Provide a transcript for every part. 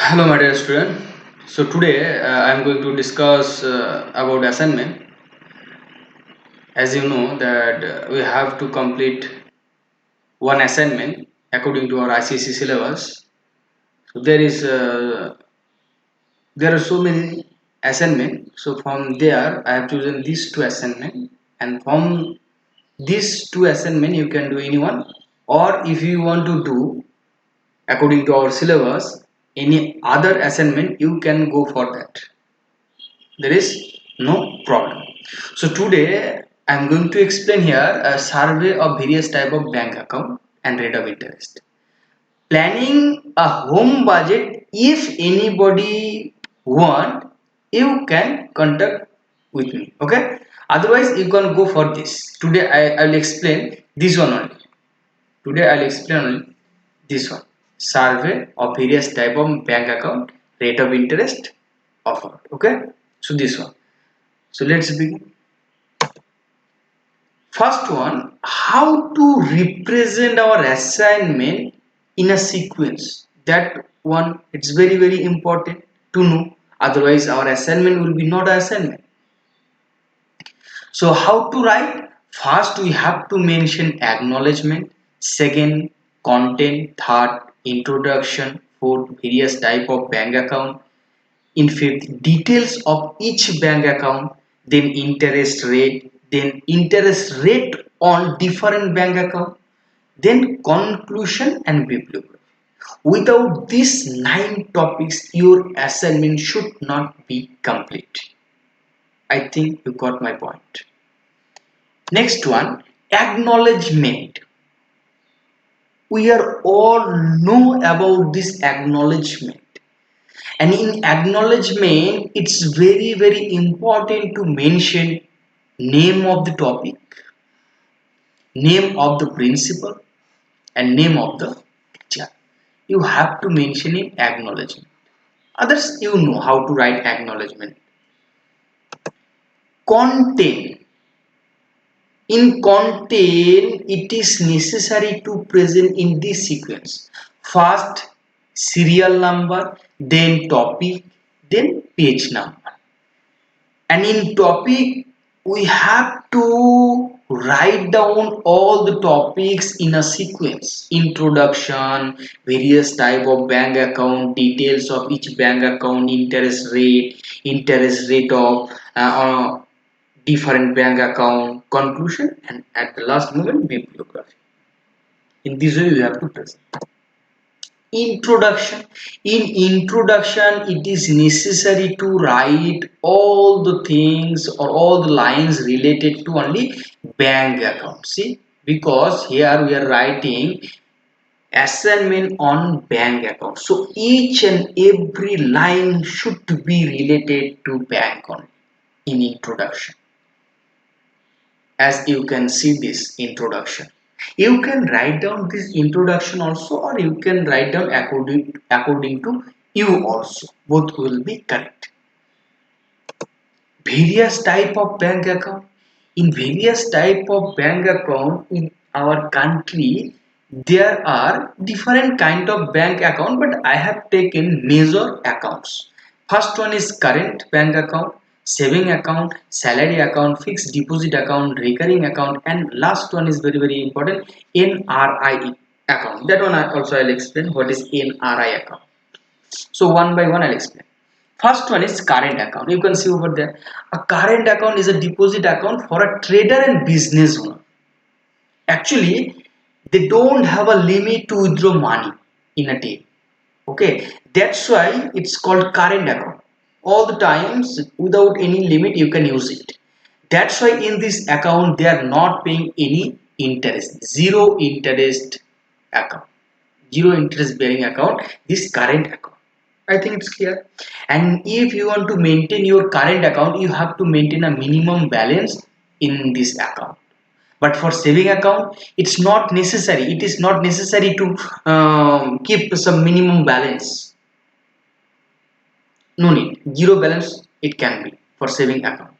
Hello, my dear student. So today I am going to discuss about assignment. As you know that we have to complete one assignment according to our ICSE syllabus. So there are so many assignment. So from there I have chosen these two assignment, and from these two assignment you can do any one, or if you want to do according to our syllabus any other assignment, you can go for that. There is no problem. So today I am going to explain here a survey of various type of bank account and rate of interest. Planning a home budget, if anybody want, you can contact with me, okay? Otherwise you can go for this. Today I will explain this one only. Today I'll explain only this one. Survey of various type of bank account, rate of interest offered, okay? So this one. So let's begin. First one, how to represent our assignment in a sequence. That one, it's very important to know. Otherwise, our assignment will be not an assignment. So how to write? First, we have to mention acknowledgement. Second, content. Third, introduction. Fourth, various type of bank account. In fifth, details of each bank account, then interest rate, then interest rate on different bank account, then conclusion and bibliography. Without these 9 topics, your assignment should not be complete. I think you got my point. Next one, acknowledgement. We are all know about this acknowledgement. And in acknowledgement, it's very important to mention name of the topic, name of the principal, and name of the teacher. You have to mention in acknowledgement. Others, you know how to write acknowledgement. Content. In content, it is necessary to present in this sequence. First, serial number, then topic, then page number. And in topic, we have to write down all the topics in a sequence: introduction, various type of bank account, details of each bank account, interest rate of different bank account, conclusion, and at the last moment bibliography. In this way you have to present. Introduction. In introduction, it is necessary to write all the things or all the lines related to only bank account. See, because here we are writing assignment on bank account, so each and every line should be related to bank only in introduction. As you can see this introduction, you can write down this introduction also, or you can write down according to you also, both will be correct. Various type of bank account. In various type of bank account in our country, there are different kind of bank account, but I have taken major accounts. First one is current bank account, saving account, salary account, fixed deposit account, recurring account, and last one is very important, NRI account. That one I'll explain what is NRI account. So one by one I'll explain. First one is current account. You can see over there. A current account is a deposit account for a trader and business owner. Actually, they don't have a limit to withdraw money in a day. Okay, that's why it's called current account. All the times without any limit you can use it. That's why in this account they are not paying any interest. Zero interest account. Zero interest bearing account. This current account. I think it's clear. And if you want to maintain your current account, you have to maintain a minimum balance in this account. But for saving account, it's not necessary. It is not necessary to keep some minimum balance. No need. Zero balance it can be for saving account,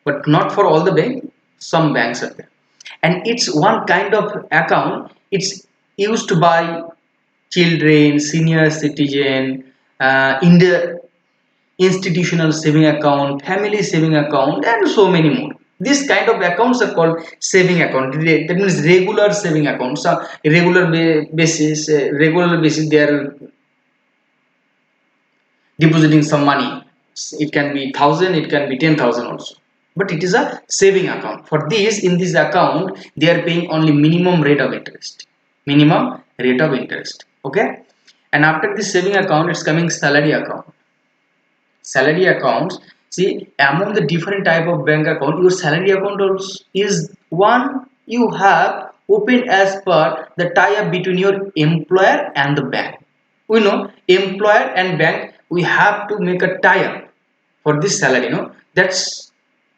but not for all the bank. Some banks are there, and it's one kind of account. It's used by children, senior citizen, in the institutional saving account, family saving account, and so many more. This kind of accounts are called saving account. That means regular saving accounts. Regular basis, they are depositing some money. It can be 1,000, it can be 10,000 also. But it is a saving account. For this, in this account, they are paying only minimum rate of interest. Minimum rate of interest. Okay. And after this saving account, it's coming salary account. Salary accounts, see, among the different type of bank account, your salary account also is one you have opened as per the tie-up between your employer and the bank. We know employer and bank, we have to make a tie-up for this salary. That's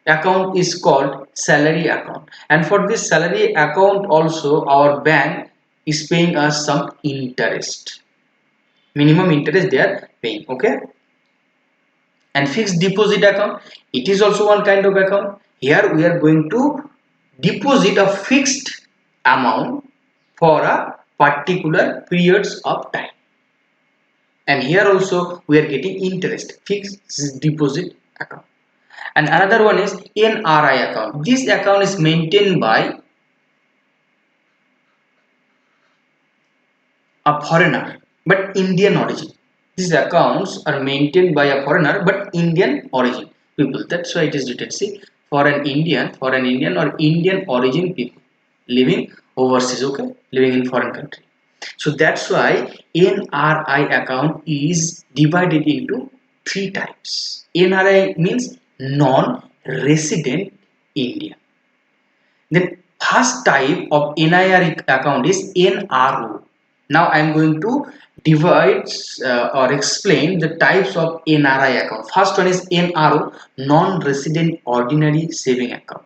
account is called salary account. And for this salary account also, our bank is paying us some interest. Minimum interest they are paying. Okay. And fixed deposit account, it is also one kind of account. Here we are going to deposit a fixed amount for a particular periods of time, and here also we are getting interest. Fixed deposit account. And another one is NRI account. This account is maintained by a foreigner but Indian origin. These accounts are maintained by a foreigner but Indian origin people. That's why it is written. See, for an Indian or Indian origin people living overseas, okay, living in foreign country. So that's why NRI account is divided into three types. NRI means non-resident Indian. The first type of NIR account is NRO. Now I am going to divide or explain the types of NRI account. First one is NRO, non-resident ordinary saving account.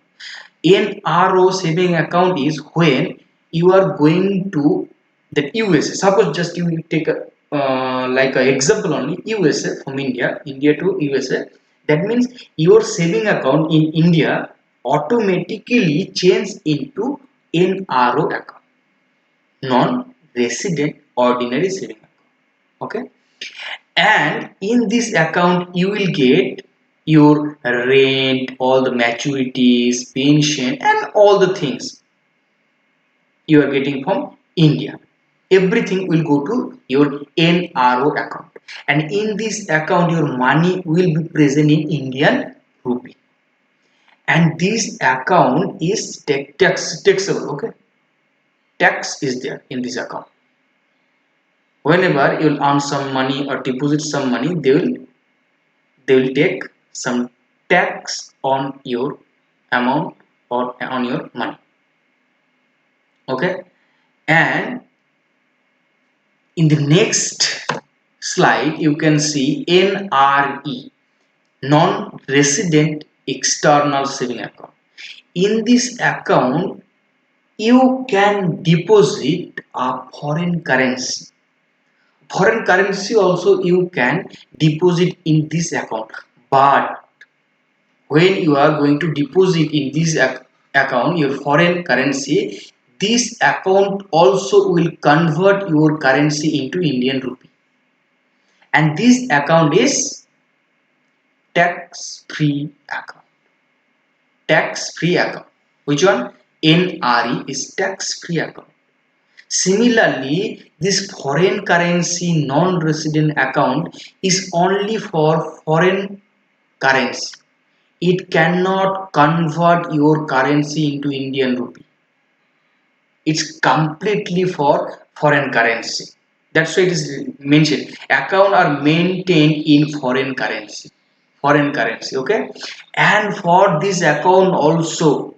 NRO saving account is when you are going to the USA. Suppose just you take a like an example only, USA from India to USA. That means your saving account in India automatically change into NRO account, non-resident ordinary saving account. Okay. And in this account you will get your rent, all the maturities, pension, and all the things you are getting from India. Everything will go to your NRO account, and in this account your money will be present in Indian rupee, and this account is taxable. Okay, tax is there in this account. Whenever you will earn some money or deposit some money, they will take some tax on your amount or on your money. Okay. And in the next slide you can see NRE, non-resident external saving account. In this account you can deposit a foreign currency. Foreign currency also you can deposit in this account, but when you are going to deposit in this account your foreign currency, this account also will convert your currency into Indian rupee, and this account is tax free account. Tax free account. Which one? NRE is tax free account. Similarly, this foreign currency non-resident account is only for foreign currency. It cannot convert your currency into Indian rupee. It's completely for foreign currency. That's why it is mentioned. Account are maintained in foreign currency. Foreign currency, okay? And for this account also,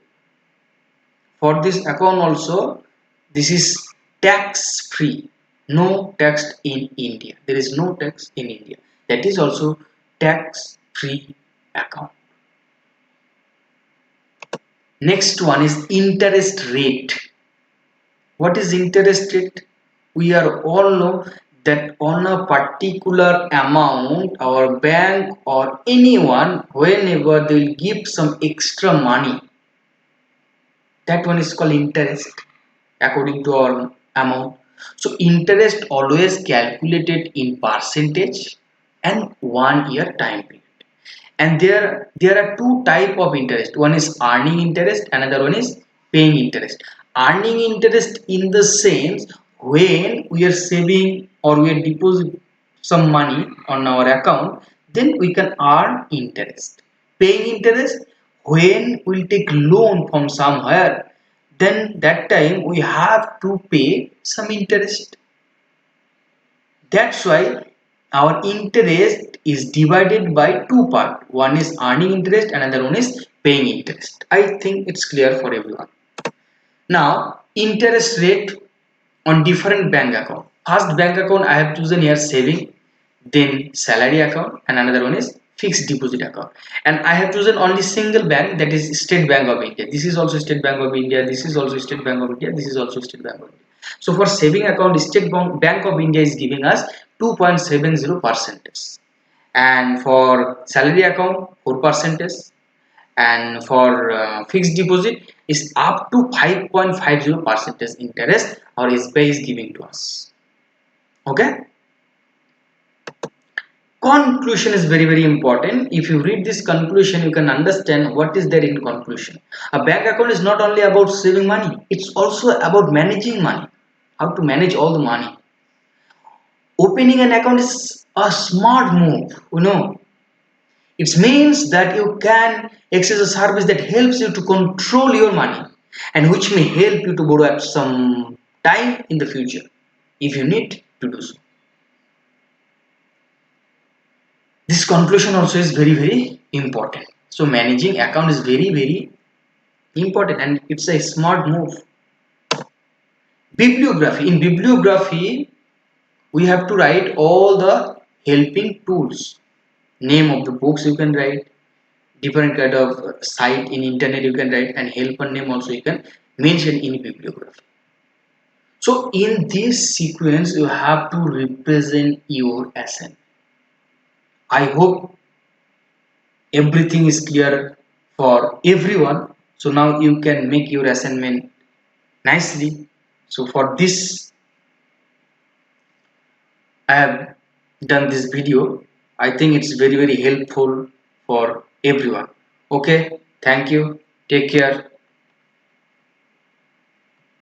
this is tax free. No tax in India. There is no tax in India. That is also tax free account. Next one is interest rate. What is interest rate? We are all know that on a particular amount our bank or anyone, whenever they will give some extra money, that one is called interest according to our amount. So interest always calculated in percentage. and 1 year time period. And there are two type of interest. One is earning interest, another one is paying interest. Earning interest in the sense when we are saving or we are deposit some money on our account, then we can earn interest. Paying interest when we'll take loan from somewhere, then that time we have to pay some interest. That's why our interest is divided by two parts. One is earning interest, another one is paying interest. I think it's clear for everyone. Now, interest rate on different bank account. First bank account I have chosen here saving, then salary account, and another one is fixed deposit account. And I have chosen only single bank, that is State Bank of India. This is also State Bank of India. This is also State Bank of India. This is also State Bank of India. So for saving account, Bank of India is giving us 2.70 percentage, and for salary account 4 percentage, and for fixed deposit is up to 5.50 percentage interest or SBI is giving to us. Okay. Conclusion is very important. If you read this conclusion, you can understand what is there in conclusion. A bank account is not only about saving money, it's also about managing money. How to manage all the money. Opening an account is a smart move, It means that you can access a service that helps you to control your money and which may help you to borrow at some time in the future if you need to do so. This conclusion also is very important. So managing account is very important and it's a smart move. Bibliography. In bibliography, we have to write all the helping tools. Name of the books you can write, different kind of site in internet you can write, and helper name also you can mention in bibliography. So in this sequence you have to represent your assignment. I hope everything is clear for everyone. So now you can make your assignment nicely. So for this I have done this video. I think it's very helpful for everyone. Okay, thank you. Take care.